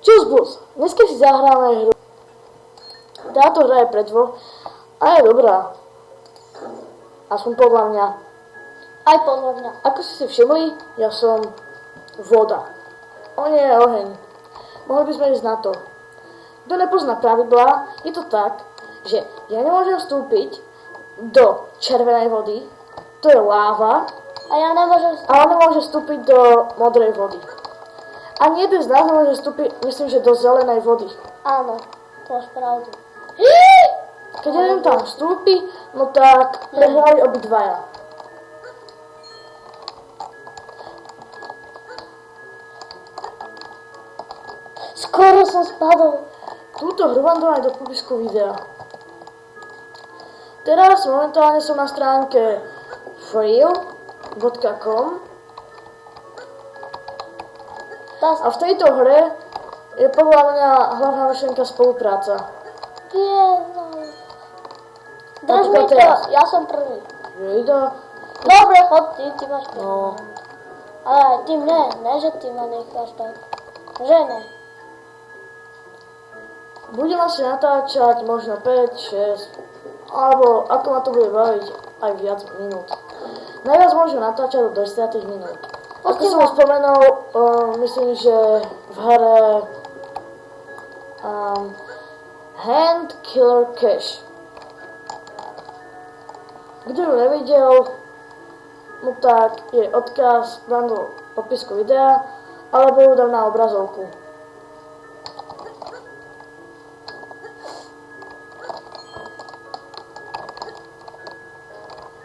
Čus bus, dneska si zahráme hru. Táto hra je pre dvoch a je dobrá. Aspoň podľa mňa. Aj podľa mňa. Ako ste si všimli, ja som voda. On je oheň. Mohli by sme ísť na to. Kto nepozná pravidlá, je to tak, že ja nemôžem vstúpiť do červenej vody, to je láva, A ja nemôžem... a on nemôže vstúpiť do modrej vody. Ani jeden z nás nemôže vstúpiť, myslím, že do zelenej vody. Áno, to máš pravdu. Keď jeden tam vstúpi, no tak prehrali obidvaja. Skoro som spadol. Túto hru vám dám aj do popisku videa. Teraz momentálne som na stránke freeo.com a v tejto hre je podľa mňa hlavná myšlienka spolupráca. Drž mi to, ja som prvý. Jejda. Dobre, chod ty máš prvý. No. Ale ty ne, že ty ma necháš tak. Že ne. Budem asi natáčať možno 5, 6, alebo ako ma to bude baviť, aj viac minút. Najviac môžem natáčať do 10 minút. Ako som už spomenul, myslím, že v hre Hand Killer Cache. Kto ju nevidel, no tak je odkaz dám do popisku videa, alebo ju dám na obrazovku.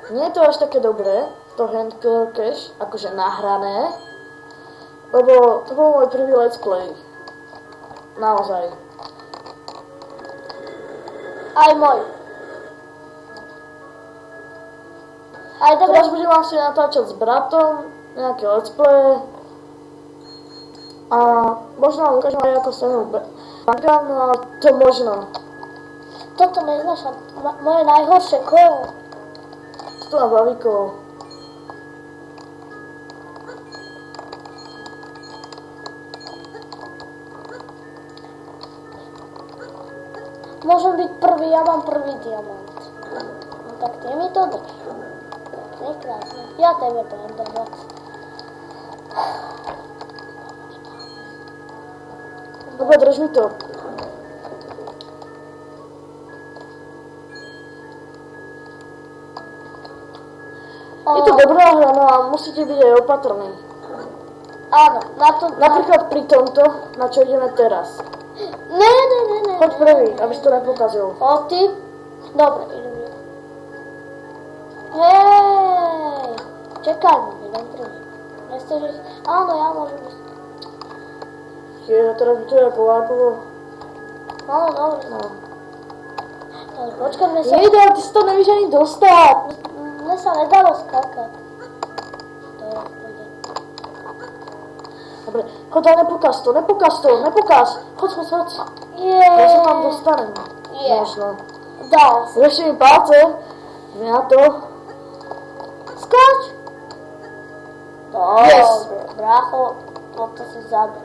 Nie je to až také dobré, to Hand Killer Cache, akože nahrané, lebo to bol môj prvý let's play. Naozaj. Aj môj. Aj dobre. Teraz budem asi natáčať s bratom, nejaké let's play. A možno vám ukážem aj ako sa bankám, no ale to možno. Toto neznášam. Moje najhoršie kolo. To má bavíko. Môžem byť prvý, ja mám prvý diamant. No tak ty mi to drž. Pekne, krásne. Ja tebe poviem držať. Dobre, drž mi to. Je to dobrá hra, no a musíte byť aj opatrní. Áno, na to... Napríklad pri tomto, na čo ideme teraz. Ne. Choď prvý, aby si to nepokazil. O, ty? Dobre, idem ja. Hej! Čakaj, idem prvý. Nechceš ísť? Áno, ja môžem ísť. Teraz by to je ako lákovo. Áno, dobre. No. Ale počkajme sa... Jejda, ty si to nevíš ani dostať. Mne sa nedalo skákať. To je pôjde. Dobre, choď a nepokaz to. Choď. Jeeej. Ja sa tam dostanem. Je. Možno. Dal si. Ešte mi palce. Ideme na to. Skáč. Yes. Dobre, brácho, toto si zabil.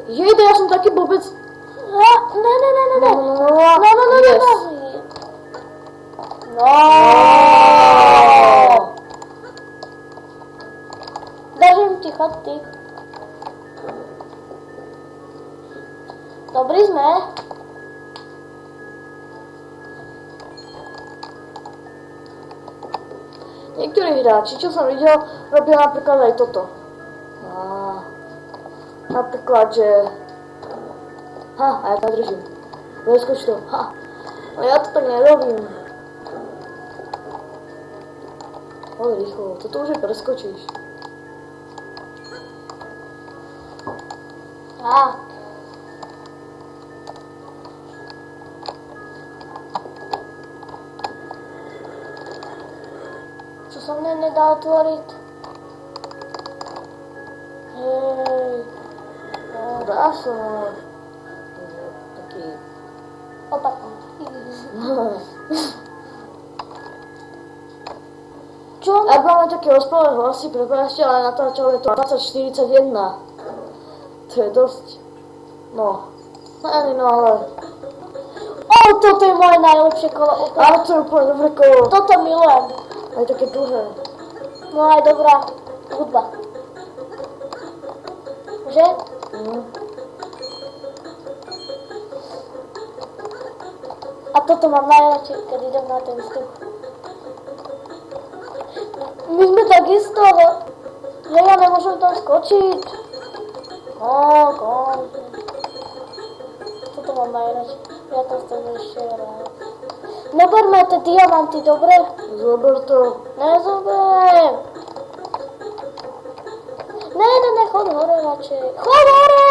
Jejda, ja som taký blbec. Ne. Yes. No. Držím ti, chod ty. Dobrý sme. Niektorí hráči, čo som videl, robia napríklad aj toto. Napríklad, že... a ja to držím. Preskoč to. Ale ja to tak nerobím. Ale rýchlo, toto už je preskočíš. Tak. Čo sa mne nedá otvoriť? Hej. Dá sa, taký... Opakuj. Čo? Ak máme také ospalé hlasy, prepáčte, ale natáčame to 2041. To je dosť. No. No ale... Toto je moje najlepšie kolo. Ale to je úplne dobré kolo. Toto milujem. Aj také dlhé. No aj dobrá hudba. Že? A toto mám najradšej, keď idem na ten vzduch. My sme takisto, že ja nemôžem tam skočiť. Toto mám najradšej. Ja to chcem ešte rád. Neberme tie diamanty, dobre? Zober to. Nezoberiem. Ne, chod hore radšej. Chod hore!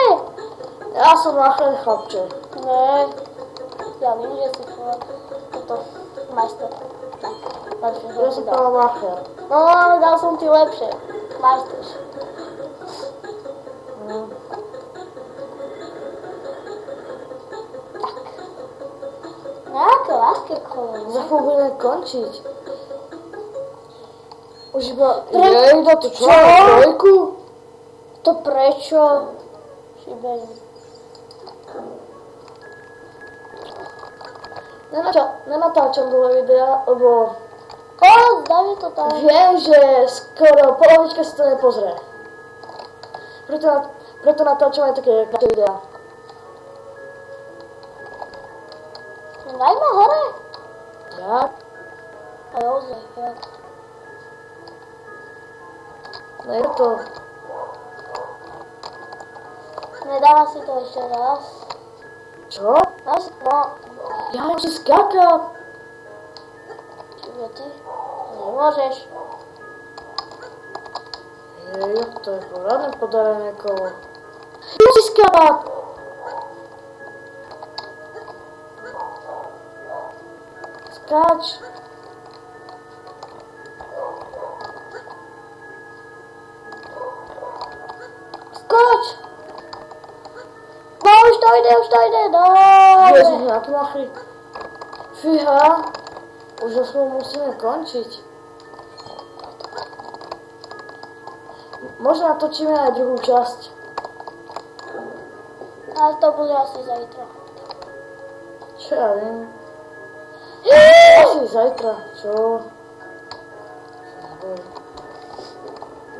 Ja som náchylný chlapče. Ne, ja vím, že si toto majster. Tak, Ja som práve náchylný. No, dal som ti lepšie. Majster. Nejaké ľahké kolo. Za chvíľu budeme končiť. Už iba... Jej, dá to čo? Trojku? To prečo? Šibení. Nenatáčam dlhé videa, lebo Daj mi to tam. viem, že skoro polovička si to nepozrie. Preto natáčam aj také krátke videá. Daj ma hore. Ja? A ozaj, ja. No je to... Nedáva si to ešte raz. Čo? No, Ja musím skákať. čiže ty nemôžeš. Jej, to je poradne podarené kolo. Musím skákať. Skáč. Skoč! No, už to ide, Ježiš, dobre. na tmachy. Fíha. Už zase musíme končiť. Možno natočíme aj druhú časť. Ale to bude asi zajtra. Čo ja viem. Asi zajtra. Čo?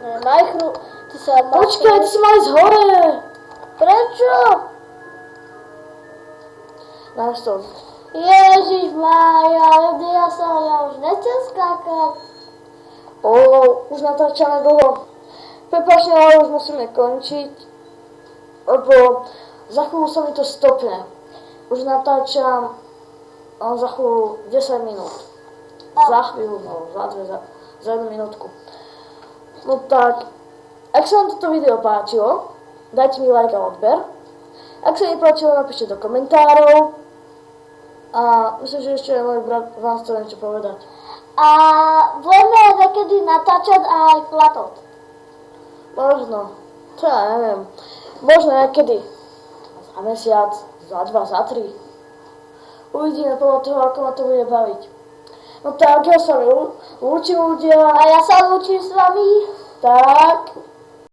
Ne, Majchru, ty sa máš... Počkaj, ty si mal ísť hore. Prečo? Náš to. Ježišmária, ja už nechcem skákať. Už natáčame dlho. Prepáčte, ale už musíme končiť. Lebo za chvíľu sa mi to stopne. Už natáčam za chvíľu 10 minút. Za chvíľu, no, za 1 minútku. No tak, ak sa vám toto video páčilo, dajte mi like a odber. Ak sa nepáčilo, napíšte do komentárov. A myslím, že ešte môj brat vám chce niečo povedať. A budeme niekedy natáčať aj platot. Možno, to ja neviem. Možno niekedy. Za mesiac, za 2, za 3. Uvidíme podľa toho, ako ma to bude baviť. No tak, ja sa mi lúčim ľudia. A ja sa lúčim s vami. Tak.